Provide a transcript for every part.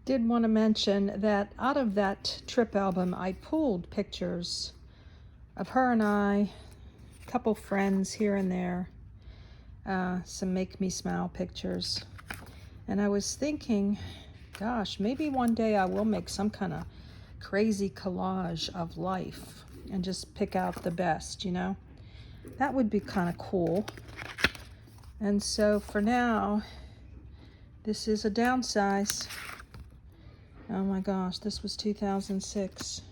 did want to mention that out of that trip album, I pulled pictures of her and I, a couple friends here and there, some make me smile pictures. And I was thinking, gosh, maybe one day I will make some kind of crazy collage of life and just pick out the best, you know? That would be kind of cool. And so for now, this is a downsize. Oh my gosh, this was 2006.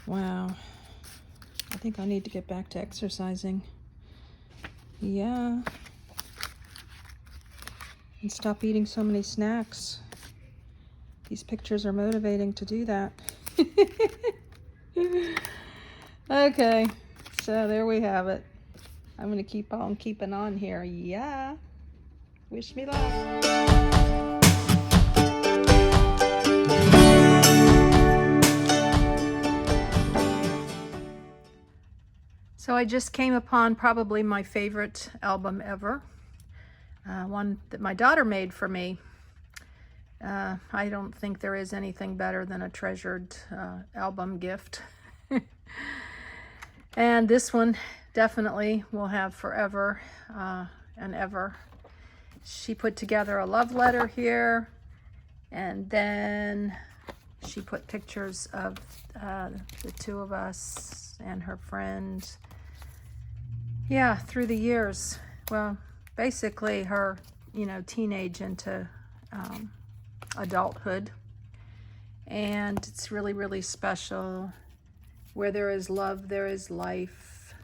Wow. I think I need to get back to exercising. Yeah. And stop eating so many snacks. These pictures are motivating to do that. Okay, so there we have it. I'm going to keep on keeping on here. Yeah. Wish me luck. So I just came upon probably my favorite album ever. One that my daughter made for me. I don't think there is anything better than a treasured album gift. And this one definitely will have forever and ever. She put together a love letter here, and then she put pictures of the two of us and her friend. Yeah, through the years. Well, basically her, teenage into adulthood. And it's really, really special. Where there is love, there is life.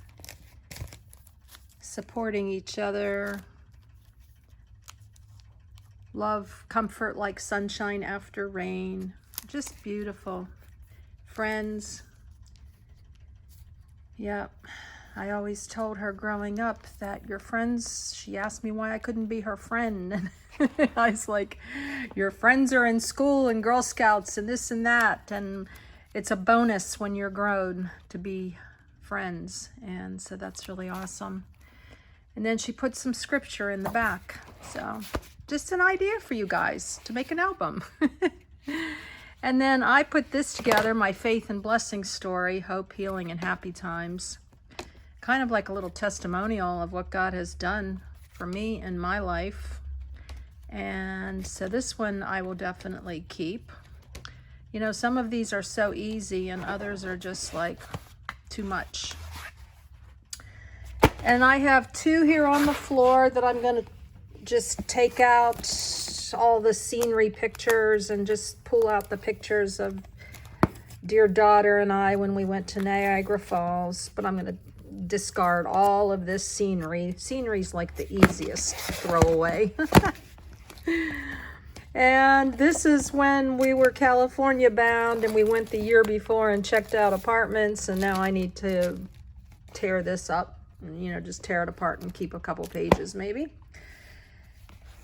Supporting each other. Love, comfort like sunshine after rain. Just beautiful. Friends. Yep. I always told her growing up that your friends, she asked me why I couldn't be her friend. And I was like, your friends are in school and Girl Scouts and this and that. And it's a bonus when you're grown to be friends. And so that's really awesome. And then she put some scripture in the back. So just an idea for you guys to make an album. And then I put this together, my faith and blessing story, hope, healing, and happy times. Kind of like a little testimonial of what God has done for me in my life. And so this one I will definitely keep. Some of these are so easy and others are just like too much. And I have two here on the floor that I'm going to just take out all the scenery pictures and just pull out the pictures of dear daughter and I when we went to Niagara Falls. But I'm going to discard all of this scenery. Scenery's like the easiest to throw away. And this is when we were California bound and we went the year before and checked out apartments, and now I need to tear this up, just tear it apart and keep a couple pages maybe.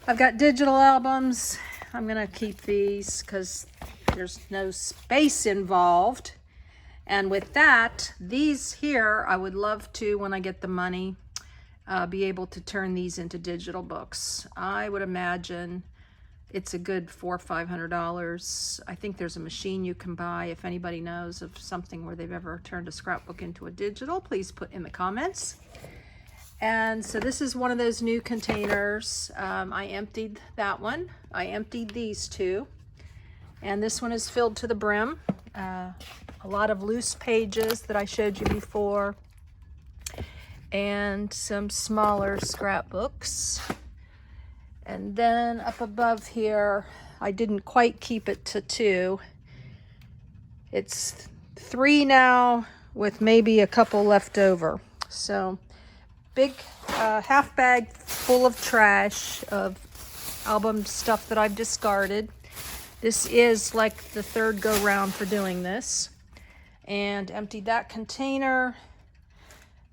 I've got digital albums. I'm gonna keep these because there's no space involved. And with that, these here, I would love to, when I get the money, be able to turn these into digital books. I would imagine it's a good $400 or $500. I think there's a machine you can buy. If anybody knows of something where they've ever turned a scrapbook into a digital, please put in the comments. And so this is one of those new containers. I emptied that one. I emptied these two. And this one is filled to the brim. A lot of loose pages that I showed you before, and some smaller scrapbooks. And then up above here, I didn't quite keep it to 2. It's 3 now with maybe a couple left over. So big half bag full of trash of album stuff that I've discarded. This is like the 3rd go round for doing this. And emptied that container.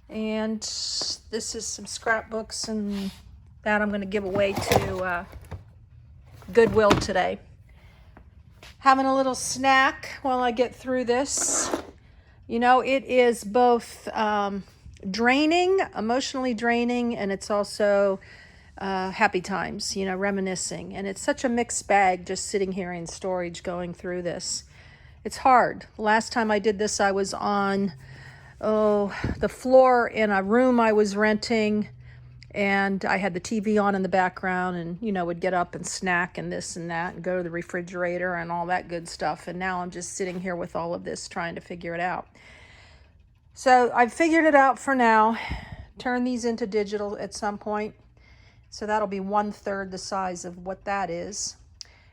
And this is some scrapbooks, and that I'm going to give away to Goodwill today. Having a little snack while I get through this. It is both draining, emotionally draining, and it's also happy times, you know, reminiscing. And it's such a mixed bag just sitting here in storage going through this. It's hard. Last time I did this, I was on, the floor in a room I was renting, and I had the TV on in the background, and, you know, would get up and snack and this and that and go to the refrigerator and all that good stuff. And now I'm just sitting here with all of this trying to figure it out. So I've figured it out for now. Turn these into digital at some point. So that'll be 1/3 the size of what that is.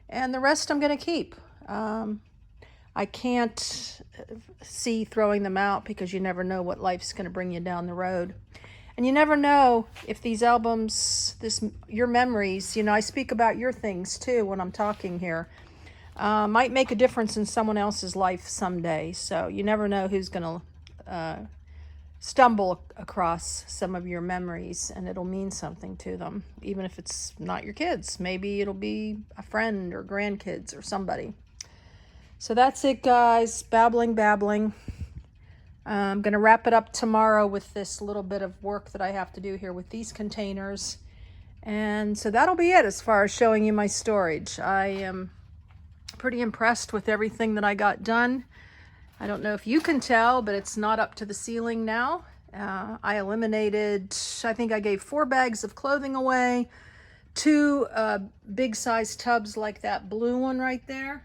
And the rest I'm going to keep. I can't see throwing them out because you never know what life's going to bring you down the road. And you never know if these albums, your memories, you know, I speak about your things too when I'm talking here, might make a difference in someone else's life someday. So you never know who's going to stumble across some of your memories, and it'll mean something to them, even if it's not your kids. Maybe it'll be a friend or grandkids or somebody. So that's it, guys. Babbling. I'm going to wrap it up tomorrow with this little bit of work that I have to do here with these containers. And so that'll be it as far as showing you my storage. I am pretty impressed with everything that I got done. I don't know if you can tell, but it's not up to the ceiling now. I eliminated, I think I gave 4 bags of clothing away, 2 big size tubs like that blue one right there,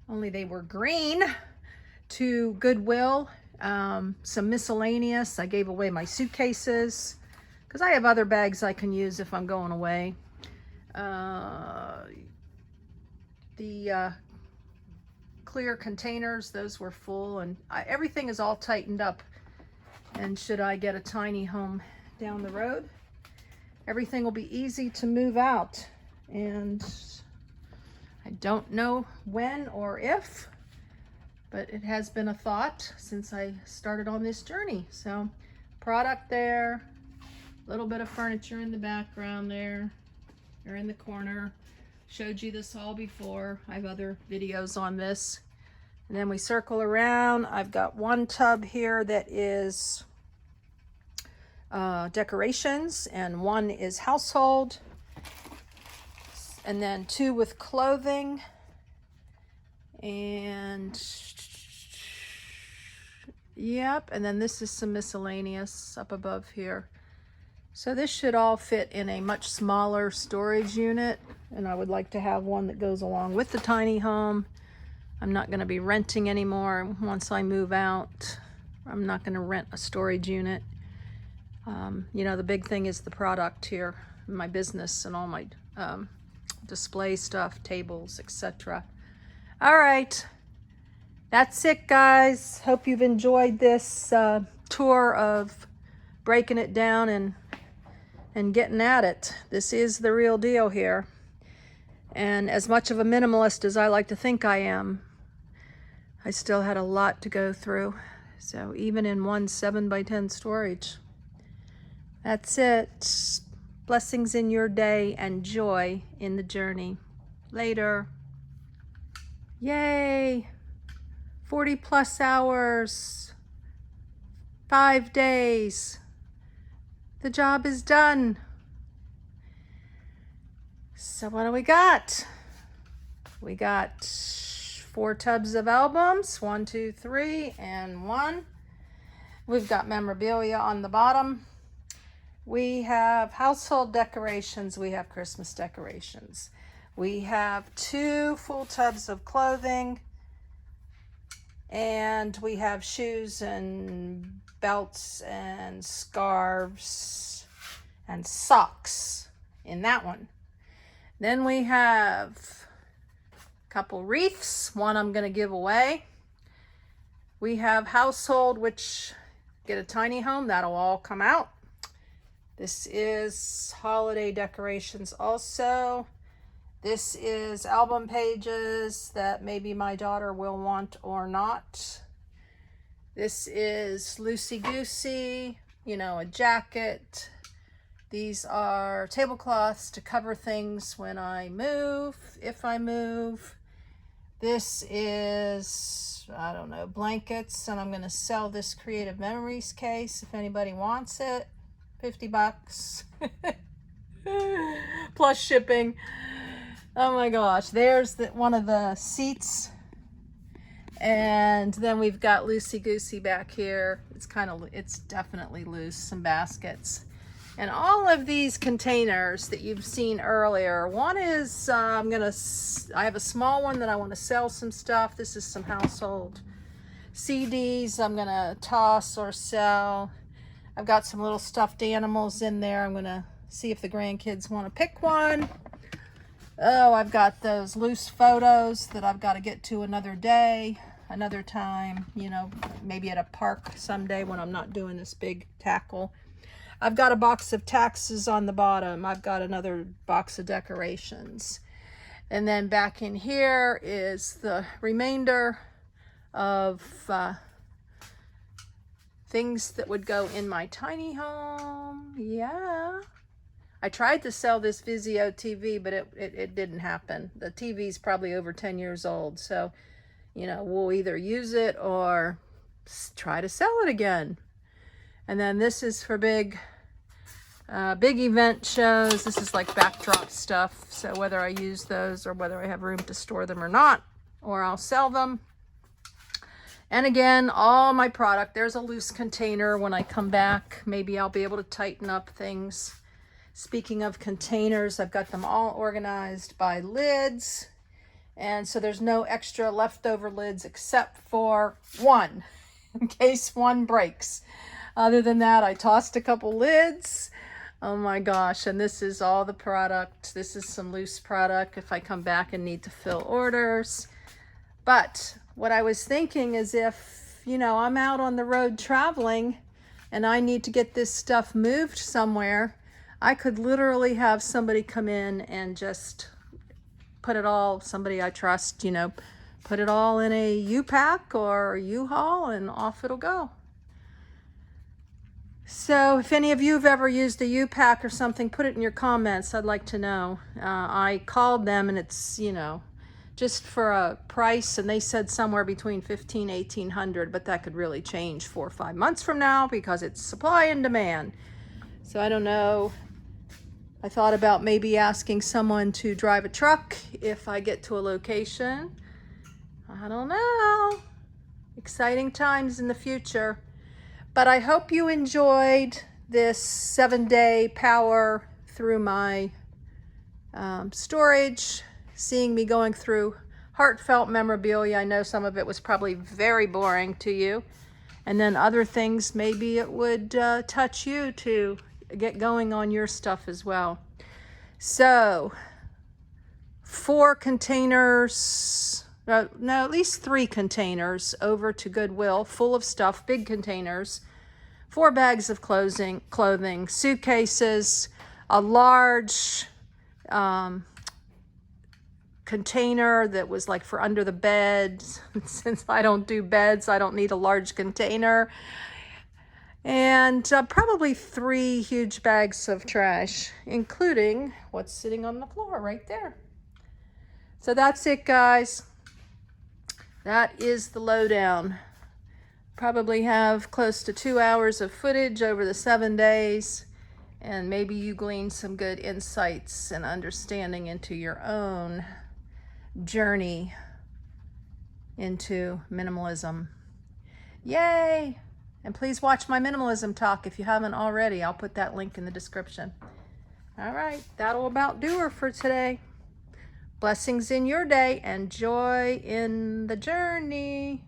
only they were green, to Goodwill, some miscellaneous. I gave away my suitcases because I have other bags I can use if I'm going away. The clear containers, those were full, and everything is all tightened up. And should I get a tiny home down the road, everything will be easy to move out. And I don't know when or if, but it has been a thought since I started on this journey. So product there, a little bit of furniture in the background there, or in the corner. Showed you this all before. I have other videos on this. And then we circle around. I've got 1 tub here that is decorations, and 1 is household. And then 2 with clothing. And yep, and then this is some miscellaneous up above here. So this should all fit in a much smaller storage unit, and I would like to have one that goes along with the tiny home. I'm not going to be renting anymore once I move out. I'm not going to rent a storage unit. You know, the big thing is the product here, my business and all my display stuff, tables, etc. All right, that's it, guys. Hope you've enjoyed this tour of breaking it down and getting at it. This is the real deal here. And as much of a minimalist as I like to think I am, I still had a lot to go through. So even in 1 7x10 storage. That's it. Blessings in your day and joy in the journey. Later. Yay! 40+ hours. 5 days. The job is done. So what do we got? We got 4 tubs of albums, 1, 2, 3, and 1. We've got memorabilia on the bottom. We have household decorations. We have Christmas decorations. We have 2 full tubs of clothing. And we have shoes and belts and scarves and socks in that one. Then we have a couple wreaths. One I'm going to give away. We have household, which get a tiny home. That'll all come out. This is holiday decorations also. This is album pages that maybe my daughter will want or not. This is loosey-goosey, you know, a jacket. These are tablecloths to cover things when I move, if I move. This is, I don't know, blankets, and I'm going to sell this Creative Memories case if anybody wants it. $50. plus shipping. Oh my gosh, there's one of the seats. And then we've got loosey-goosey back here. It's definitely loose, some baskets. And all of these containers that you've seen earlier, one is, I have a small one that I want to sell some stuff. This is some household CDs I'm gonna toss or sell. I've got some little stuffed animals in there. I'm gonna see if the grandkids want to pick one. Oh, I've got those loose photos that I've got to get to another day, another time, you know, maybe at a park someday when I'm not doing this big tackle. I've got a box of taxes on the bottom. I've got another box of decorations. And then back in here is the remainder of things that would go in my tiny home. Yeah. I tried to sell this Vizio TV, but it didn't happen. The TV's probably over 10 years old. So, you know, we'll either use it or try to sell it again. And then this is for big event shows. This is like backdrop stuff. So whether I use those or whether I have room to store them or not, or I'll sell them. And again, all my product, there's a loose container. When I come back, maybe I'll be able to tighten up things. Speaking of containers, I've got them all organized by lids. And so there's no extra leftover lids except for one, in case one breaks. Other than that, I tossed a couple lids. Oh my gosh, and this is all the product. This is some loose product if I come back and need to fill orders. But what I was thinking is if, you know, I'm out on the road traveling and I need to get this stuff moved somewhere, I could literally have somebody come in and just put it all, somebody I trust, you know, put it all in a U-Pack or U-Haul and off it'll go. So if any of you have ever used a U-Pack or something, put it in your comments. I'd like to know. I called them and it's, you know, just for a price, and they said somewhere between $1,500 and $1,800, but that could really change 4 or 5 months from now because it's supply and demand. So I don't know. I thought about maybe asking someone to drive a truck if I get to a location. I don't know. Exciting times in the future. But I hope you enjoyed this 7-day power through my storage, seeing me going through heartfelt memorabilia. I know some of it was probably very boring to you. And then other things, maybe it would touch you to get going on your stuff as well. So 4 containers, no, at least 3 containers over to Goodwill full of stuff, big containers, 4 bags of clothing, suitcases, a large container that was like for under the bed. Since I don't do beds, I don't need a large container. And probably 3 huge bags of trash, including what's sitting on the floor right there. So that's it, guys. That is the lowdown. Probably have close to 2 hours of footage over the 7 days, and maybe you glean some good insights and understanding into your own journey into minimalism. Yay! And please watch my minimalism talk if you haven't already. I'll put that link in the description. All right, that'll about do her for today. Blessings in your day and joy in the journey.